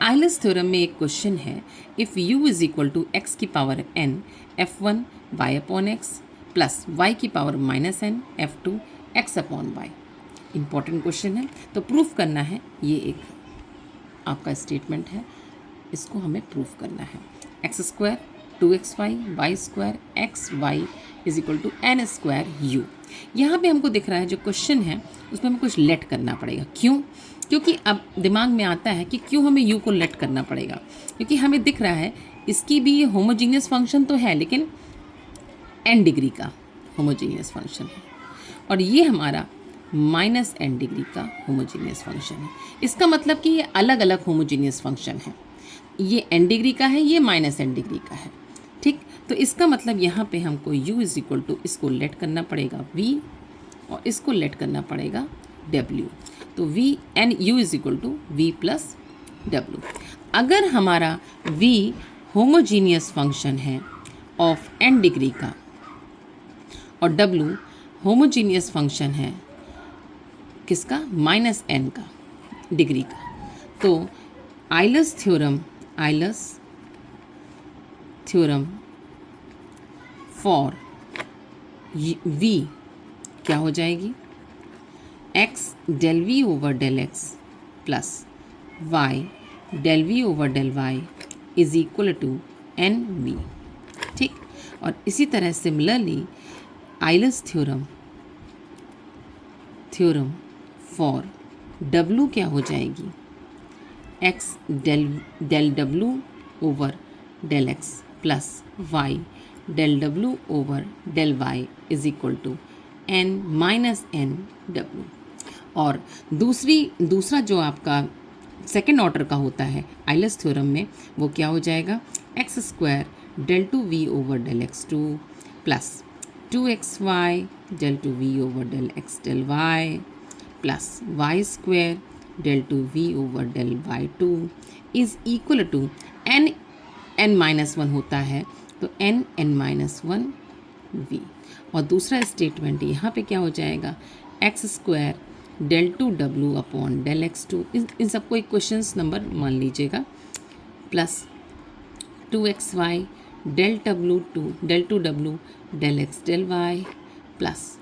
Euler's theorem में एक question है, if u is equal to X की power n f1 y upon X plus y की power minus n f2 x upon y। Important question है, तो proof करना है। ये एक आपका स्टेटमेंट है, इसको हमें प्रूफ करना है। X square 2xy y square x y is equal to n square u. यहाँ पे हमको दिख रहा है जो क्वेश्चन है उसमें हमें कुछ लेट करना पड़ेगा। क्यों? क्योंकि अब दिमाग में आता है कि क्यों हमें यू को लेट करना पड़ेगा, क्योंकि हमें दिख रहा है इसकी भी ये होमोजीनियस फंक्शन तो है, लेकिन n डिग्री का होमोजीनियस फंक्शन है, और ये हमारा माइनस n डिग्री का होमोजीनियस फंक्शन है। इसका मतलब कि ये अलग अलग होमोजीनियस फंक्शन है, ये n डिग्री का है, ये माइनस n डिग्री का है। ठीक, तो इसका मतलब यहाँ पे हमको u इज इक्वल टू इसको लेट करना पड़ेगा v और इसको लेट करना पड़ेगा w। तो v and u is equal to v plus w। अगर हमारा v होमोजीनियस फंक्शन है ऑफ n डिग्री का और w होमोजीनियस फंक्शन है किसका? माइनस n का डिग्री का, तो आइलर्स थ्योरम फॉर v क्या हो जाएगी? x del v over del x plus y del v over del y is equal to n v. ठीक, और इसी तरह similarly Euler's theorem for w क्या हो जाएगी? x del w over del x plus y del w over del y is equal to n minus N डब्ल्यू। और दूसरा जो आपका सेकेंड ऑर्डर का होता है आइलर्स थ्योरम में, वो क्या हो जाएगा? X square del two v over del x two plus 2xy del two v over del x del Y plus Y square del two v over del Y two is equal to n minus one होता है तो n minus one we. और दूसरा statement यहाँ पे क्या हो जाएगा? X square del two W upon del x two, इन सबको इक्वेशंस नंबर मान लीजिएगा, plus 2xy del two W del x del Y plus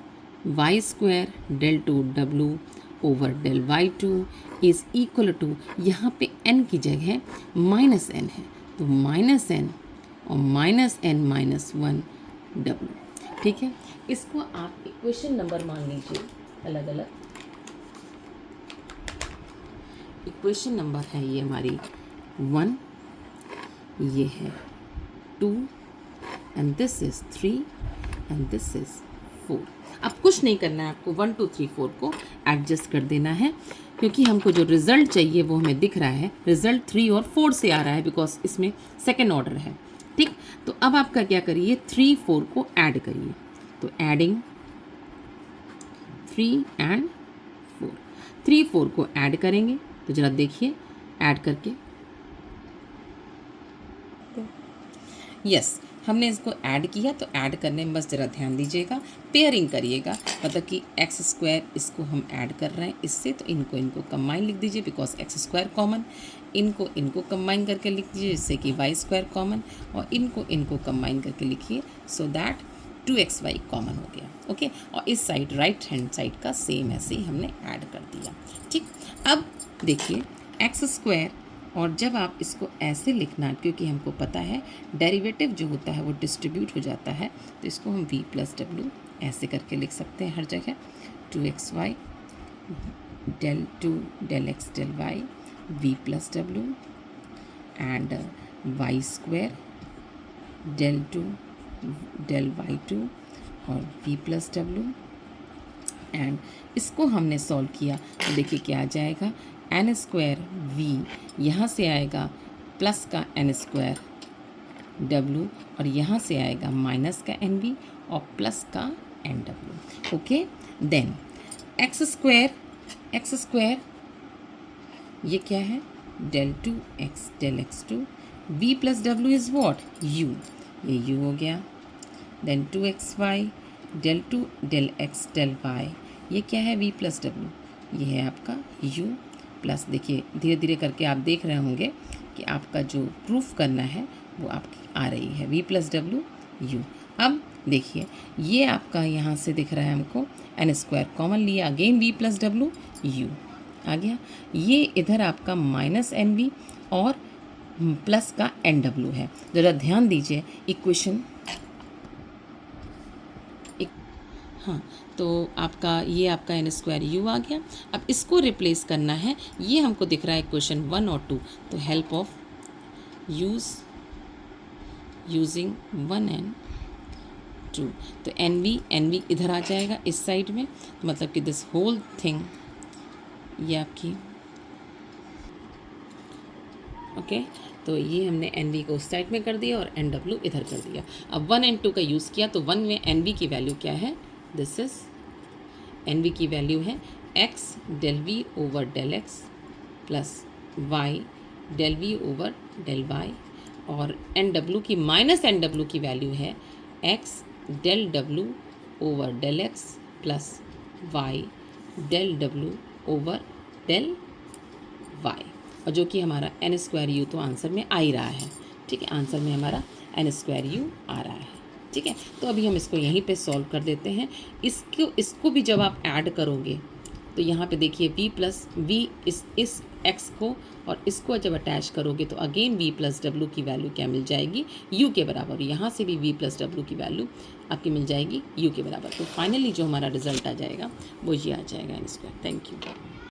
Y square del two W over del Y two is equal to, यहाँ पे n की जगह minus n है तो माइनस n और minus n minus one W. ठीक है, इसको आप इक्वेशन नंबर मान लीजिए अलग अलग। इक्वेशन नंबर है ये हमारी 1, ये है 2 and this is 3 and this is 4। अब कुछ नहीं करना है, आपको 1 2 3 4 को एडजस्ट कर देना है, क्योंकि हमको जो रिजल्ट चाहिए वो हमें दिख रहा है, रिजल्ट 3 और 4 से आ रहा है बिकॉज इसमें सेकेंड ऑर्डर है। ठीक, तो अब आपका क्या करिए, 3 4 को ऐड करिए, तो एडिंग 3 एंड 4, 3 4 को ऐड करेंगे तो जरा देखिए ऐड करके, यस हमने इसको ऐड किया। तो ऐड करने में बस ज़रा ध्यान दीजिएगा, पेयरिंग करिएगा, मतलब कि एक्स स्क्वायर इसको हम ऐड कर रहे हैं इससे, तो इनको कंबाइन लिख दीजिए बिकॉज एक्स स्क्वायर कॉमन, इनको कंबाइन करके लिख दीजिए जिससे कि वाई स्क्वायर कॉमन, और इनको कंबाइन करके लिखिए सो दैट 2xy कॉमन हो गया। ओके, और इस साइड राइट हैंड साइड का सेम ऐसे ही हमने ऐड कर दिया। ठीक, अब देखिए एक्स स्क्वायर, और जब आप इसको ऐसे लिखना, क्योंकि हमको पता है डेरिवेटिव जो होता है वो डिस्ट्रीब्यूट हो जाता है, तो इसको हम v प्लस डब्ल्यू ऐसे करके लिख सकते हैं हर जगह, 2xy del two del x del y v plus डब्ल्यू and y square del two del Y two और v प्लस डब्ल्यू, एंड इसको हमने सॉल्व किया तो देखिए क्या आ जाएगा, एन स्क्वायर वी, यहाँ से आएगा प्लस का एन स्क्वायर डब्ल्यू, और यहाँ से आएगा माइनस का एन वी और प्लस का एन डब्ल्यू। ओके, देन एक्स स्क्वायर ये क्या है, del two x two, v plus डब्ल्यू इज़ वॉट, यू, ये यू हो गया। Then 2xy del two del x del y, ये क्या है, v प्लस डब्ल्यू, ये है आपका u प्लस देखिए धीरे धीरे करके आप देख रहे होंगे कि आपका जो प्रूफ करना है वो आपकी आ रही है v प्लस डब्ल्यू यू। अब देखिए ये आपका यहाँ से दिख रहा है हमको एन स्क्वायर कॉमन लिया, अगेन v प्लस डब्ल्यू यू आ गया। ये इधर आपका माइनस एन वी और प्लस का एन डब्ल्यू है। ज़रा ध्यान दीजिए इक्वेशन हाँ, तो आपका ये आपका एन स्क्वायर यू आ गया। अब इसको रिप्लेस करना है, ये हमको दिख रहा है क्वेश्चन 1 और 2, तो हेल्प ऑफ यूजिंग 1 एंड 2, तो एन वी इधर आ जाएगा इस साइड में, मतलब कि दिस होल थिंग ये आपकी ओके तो ये हमने एन वी को उस साइड में कर दिया और एन डब्ल्यू इधर कर दिया। अब 1 एंड 2 का यूज़ किया तो 1 में एन वी की वैल्यू क्या है, दिस इज एन वी की वैल्यू है X del V over del X plus Y del V over del Y, और एन डब्ल्यू की माइनस एन डब्ल्यू की वैल्यू है X del W over del X plus Y del W over del Y, और जो कि हमारा N square U तो answer में आ ही रहा है। ठीक है, आंसर में हमारा एन स्क्वायर यू आ रहा है। ठीक है, तो अभी हम इसको यहीं पे सॉल्व कर देते हैं। इसको भी जब आप ऐड करोगे तो यहाँ पे देखिए v प्लस वी इस x को और इसको जब अटैच करोगे तो अगेन v प्लस डब्ल्यू की वैल्यू क्या मिल जाएगी, u के बराबर। यहाँ से भी v प्लस डब्ल्यू की वैल्यू आपकी मिल जाएगी u के बराबर। तो फाइनली जो हमारा रिजल्ट आ जाएगा वो ये आ जाएगा एन स्क्वायर। Thank you.